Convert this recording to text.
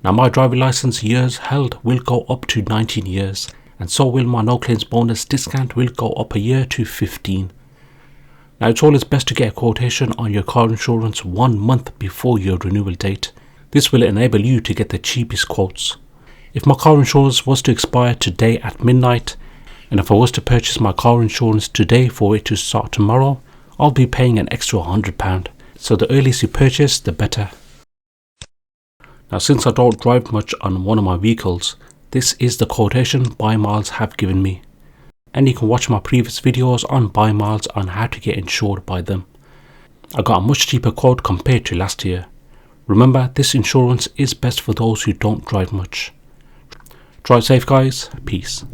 Now my driving license years held will go up to 19 years, and so will my no claims bonus discount will go up a year to 15. Now it's always best to get a quotation on your car insurance 1 month before your renewal date. This will enable you to get the cheapest quotes. If my car insurance was to expire today at midnight, and if I was to purchase my car insurance today for it to start tomorrow, I'll be paying an extra £100. So the earliest you purchase, the better. Now since I don't drive much on one of my vehicles, this is the quotation BuyMiles have given me. And you can watch my previous videos on BuyMiles on how to get insured by them. I got a much cheaper quote compared to last year. Remember, this insurance is best for those who don't drive much. Drive safe guys, peace.